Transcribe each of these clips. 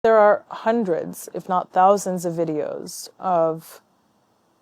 There are hundreds, if not thousands, of videos of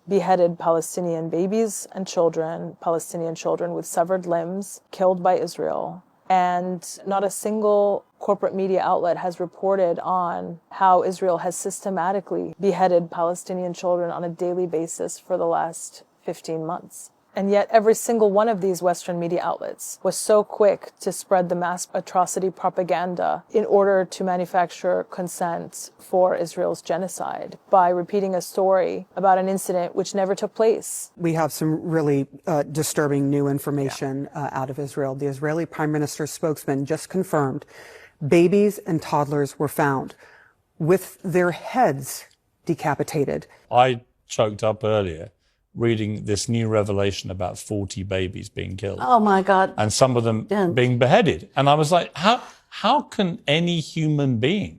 beheaded Palestinian babies and children, Palestinian children with severed limbs, killed by Israel. And not a single corporate media outlet has reported on how Israel has systematically beheaded Palestinian children on a daily basis for the last 15 months. And yet every single one of these Western media outlets was so quick to spread the mass atrocity propaganda in order to manufacture consent for Israel's genocide by repeating a story about an incident which never took place. We have some really disturbing new information out of Israel. The Israeli Prime Minister's spokesman just confirmed babies and toddlers were found with their heads decapitated. I choked up earlier reading this new revelation about 40 babies being killed. Oh my God. And some of them being beheaded. And I was like, how can any human being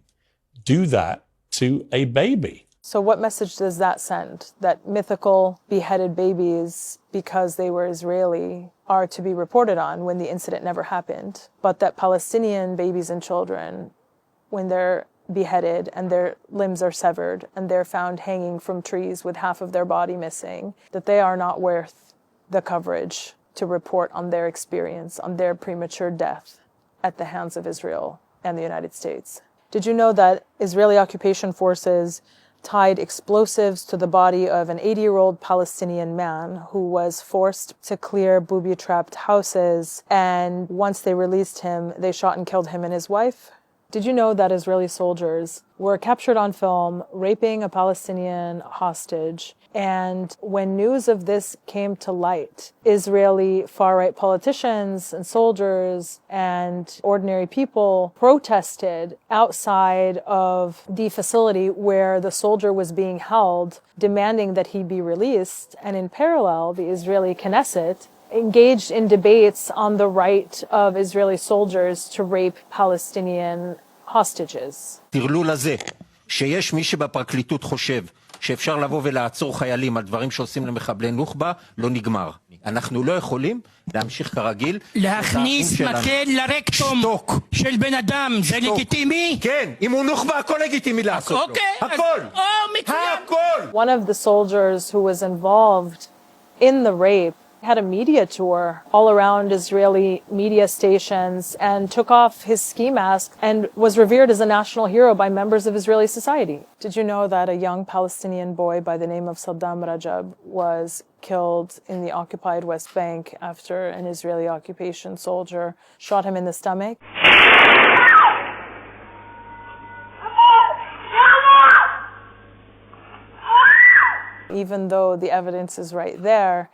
do that to a baby? So what message does that send? That mythical beheaded babies, because they were Israeli, are to be reported on when the incident never happened. But that Palestinian babies and children, when they're beheaded and their limbs are severed and they're found hanging from trees with half of their body missing, that they are not worth the coverage to report on their experience, on their premature death at the hands of Israel and the United States. Did you know that Israeli occupation forces tied explosives to the body of an 80-year-old Palestinian man who was forced to clear booby-trapped houses, and once they released him, they shot and killed him and his wife? Did you know that Israeli soldiers were captured on film raping a Palestinian hostage? And when news of this came to light, Israeli far-right politicians and soldiers and ordinary people protested outside of the facility where the soldier was being held, demanding that he be released. And in parallel, the Israeli Knesset engaged in debates on the right of Israeli soldiers to rape Palestinian hostages. תרלול הזה, שיש מי שבפרקליטות חושב שאפשר לבוא ולעצור חיילים על דברים שעושים למחבלי נוח'בה, לא נגמר. אנחנו לא יכולים להמשיך כרגיל. להכניס מקל לרקטום של בן אדם, זה לגיטימי? כן, אם הוא נוח'בה, הכל לגיטימי לעשות לו. הכל. הכל. One of the soldiers who was involved in the rape had a media tour all around Israeli media stations and took off his ski mask and was revered as a national hero by members of Israeli society. Did you know that a young Palestinian boy by the name of Saddam Rajab was killed in the occupied West Bank after an Israeli occupation soldier shot him in the stomach? Even though the evidence is right there,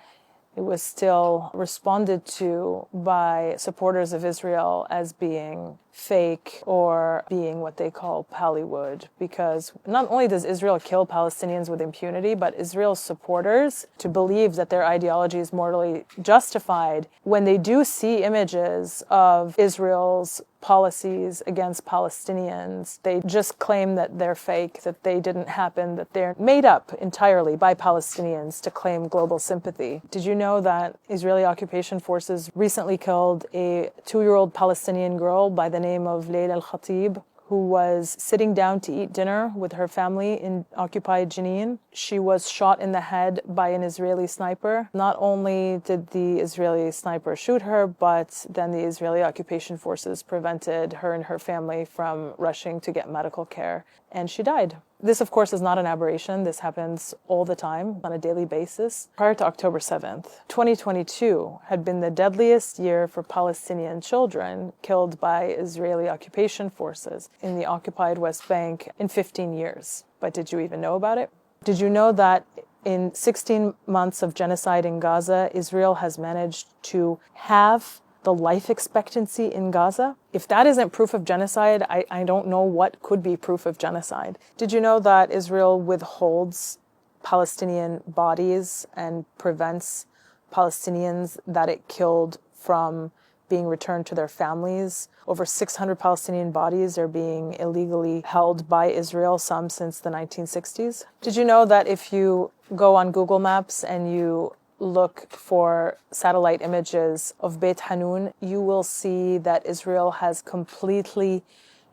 it was still responded to by supporters of Israel as being fake or being what they call Pallywood, because not only does Israel kill Palestinians with impunity, but Israel's supporters, to believe that their ideology is morally justified, when they do see images of Israel's policies against Palestinians, they just claim that they're fake, that they didn't happen, that they're made up entirely by Palestinians to claim global sympathy. Did you know that Israeli occupation forces recently killed a 2-year-old Palestinian girl by the name of Layla al-Khatib, who was sitting down to eat dinner with her family in occupied Jenin? She was shot in the head by an Israeli sniper. Not only did the Israeli sniper shoot her, but then the Israeli occupation forces prevented her and her family from rushing to get medical care, and she died. This, of course, is not an aberration. This happens all the time on a daily basis. Prior to October 7th, 2022 had been the deadliest year for Palestinian children killed by Israeli occupation forces in the occupied West Bank in 15 years. But did you even know about it? Did you know that in 16 months of genocide in Gaza, Israel has managed to halve the life expectancy in Gaza? If that isn't proof of genocide, I don't know what could be proof of genocide. Did you know that Israel withholds Palestinian bodies and prevents Palestinians that it killed from being returned to their families? Over 600 Palestinian bodies are being illegally held by Israel, some since the 1960s. Did you know that if you go on Google Maps and you look for satellite images of Beit Hanun, you will see that Israel has completely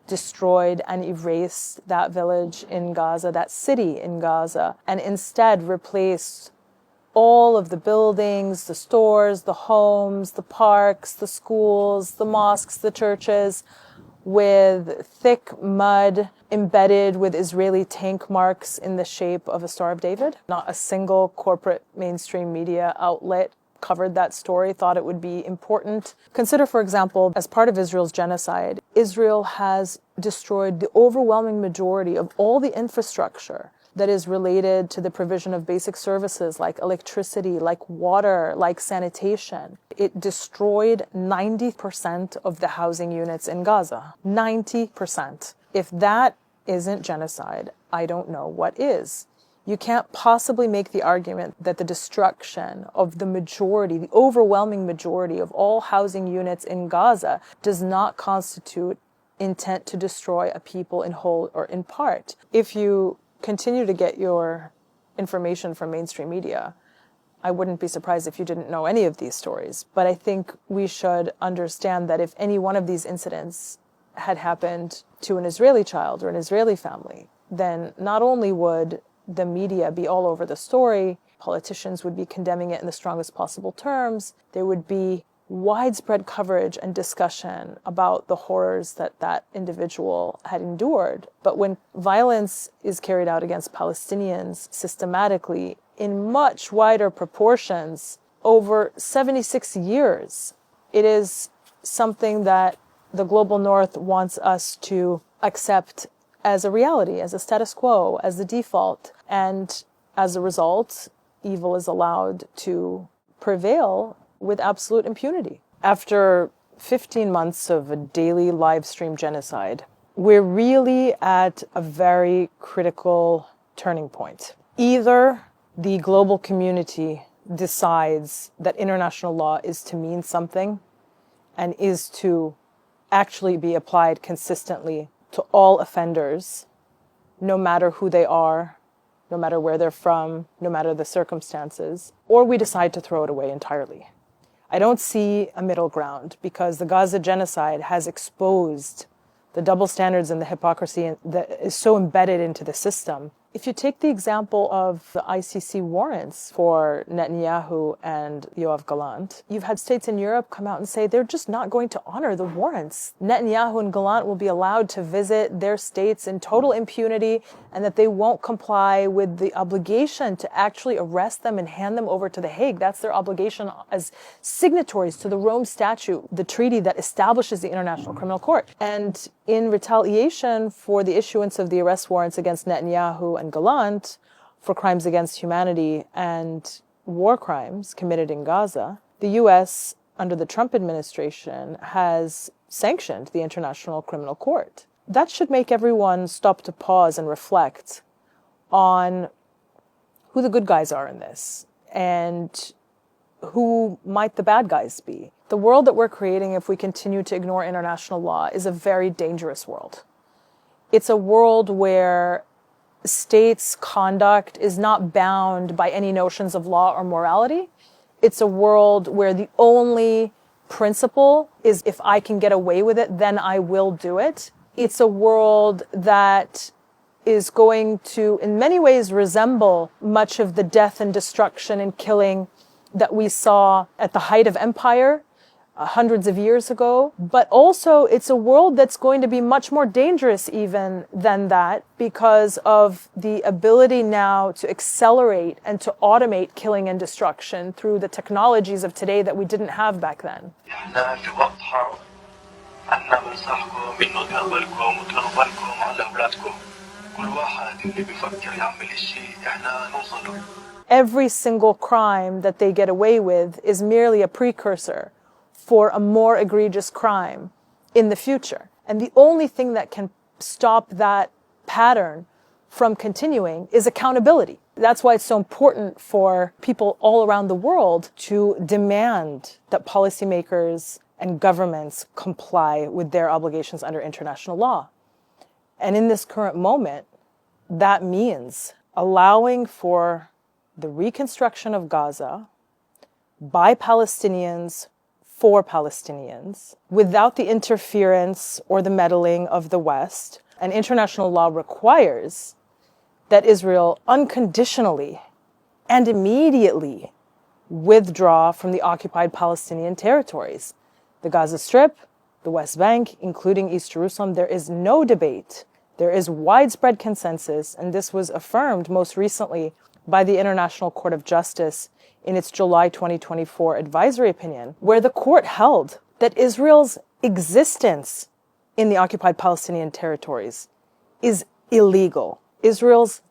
destroyed and erased that village in Gaza, that city in Gaza, and instead replaced all of the buildings, the stores, the homes, the parks, the schools, the mosques, the churches, with thick mud embedded with Israeli tank marks in the shape of a Star of David. Not a single corporate mainstream media outlet covered that story, thought it would be important. Consider, for example, as part of Israel's genocide, Israel has destroyed the overwhelming majority of all the infrastructure that is related to the provision of basic services like electricity, like water, like sanitation. It destroyed 90% of the housing units in Gaza. 90%. If that isn't genocide, I don't know what is. You can't possibly make the argument that the destruction of the majority, the overwhelming majority of all housing units in Gaza does not constitute intent to destroy a people in whole or in part. If you continue to get your information from mainstream media, I wouldn't be surprised if you didn't know any of these stories. But I think we should understand that if any one of these incidents had happened to an Israeli child or an Israeli family, then not only would the media be all over the story, politicians would be condemning it in the strongest possible terms, there would be widespread coverage and discussion about the horrors that that individual had endured. But when violence is carried out against Palestinians systematically in much wider proportions over 76 years, it is something that the global north wants us to accept as a reality, as a status quo, as the default. And as a result, evil is allowed to prevail with absolute impunity. After 15 months of a daily live stream genocide, we're really at a very critical turning point. Either the global community decides that international law is to mean something and is to actually be applied consistently to all offenders, no matter who they are, no matter where they're from, no matter the circumstances, or we decide to throw it away entirely. I don't see a middle ground because the Gaza genocide has exposed the double standards and the hypocrisy that is so embedded into the system. If you take the example of the ICC warrants for Netanyahu and Yoav Gallant, you've had states in Europe come out and say they're just not going to honor the warrants. Netanyahu and Gallant will be allowed to visit their states in total impunity and that they won't comply with the obligation to actually arrest them and hand them over to The Hague. That's their obligation as signatories to the Rome Statute, the treaty that establishes the International Criminal Court. And in retaliation for the issuance of the arrest warrants against Netanyahu and Gallant for crimes against humanity and war crimes committed in Gaza, the U.S., under the Trump administration, has sanctioned the International Criminal Court. That should make everyone stop to pause and reflect on who the good guys are in this and who might the bad guys be. The world that we're creating, if we continue to ignore international law, is a very dangerous world. It's a world where states' conduct is not bound by any notions of law or morality. It's a world where the only principle is if I can get away with it, then I will do it. It's a world that is going to, in many ways, resemble much of the death and destruction and killing that we saw at the height of empire hundreds of years ago. But also it's a world that's going to be much more dangerous even than that because of the ability now to accelerate and to automate killing and destruction through the technologies of today that we didn't have back then. Every single crime that they get away with is merely a precursor for a more egregious crime in the future. And the only thing that can stop that pattern from continuing is accountability. That's why it's so important for people all around the world to demand that policymakers and governments comply with their obligations under international law. And in this current moment, that means allowing for the reconstruction of Gaza by Palestinians for Palestinians without the interference or the meddling of the West. And international law requires that Israel unconditionally and immediately withdraw from the occupied Palestinian territories. The Gaza Strip, the West Bank, including East Jerusalem, there is no debate. There is widespread consensus, and this was affirmed most recently by the International Court of Justice in its July 2024 advisory opinion, where the court held that Israel's existence in the occupied Palestinian territories is illegal. Israel's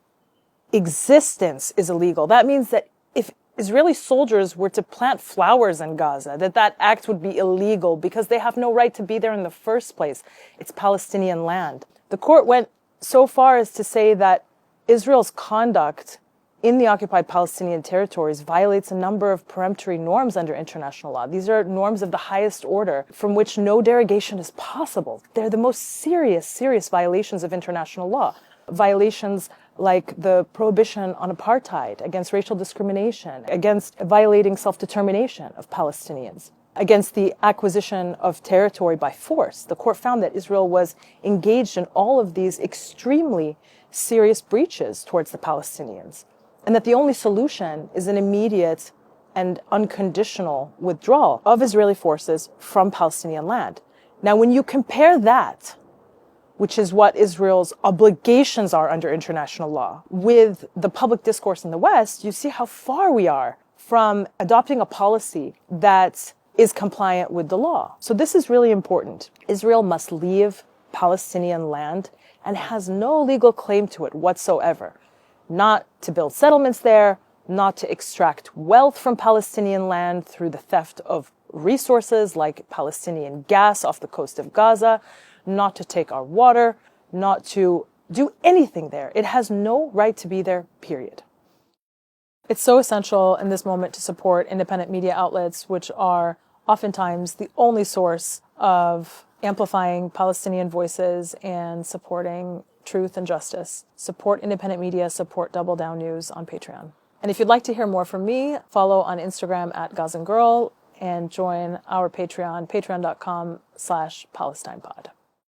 existence is illegal. That means that if Israeli soldiers were to plant flowers in Gaza, that act would be illegal because they have no right to be there in the first place. It's Palestinian land. The court went so far as to say that Israel's conduct in the occupied Palestinian territories violates a number of peremptory norms under international law. These are norms of the highest order from which no derogation is possible. They're the most serious violations of international law. Violations like the prohibition on apartheid, against racial discrimination, against violating self-determination of Palestinians, against the acquisition of territory by force. The court found that Israel was engaged in all of these extremely serious breaches towards the Palestinians, and that the only solution is an immediate and unconditional withdrawal of Israeli forces from Palestinian land. Now, when you compare that, which is what Israel's obligations are under international law, with the public discourse in the West, you see how far we are from adopting a policy that is compliant with the law. So this is really important. Israel must leave Palestinian land and has no legal claim to it whatsoever. Not to build settlements there, not to extract wealth from Palestinian land through the theft of resources like Palestinian gas off the coast of Gaza, not to take our water, not to do anything there. It has no right to be there, period. It's so essential in this moment to support independent media outlets, which are oftentimes the only source of amplifying Palestinian voices and supporting truth and justice. Support independent media, support Double Down News on Patreon. And if you'd like to hear more from me, follow on Instagram at Gazan Girl and join our Patreon, patreon.com/PalestinePod.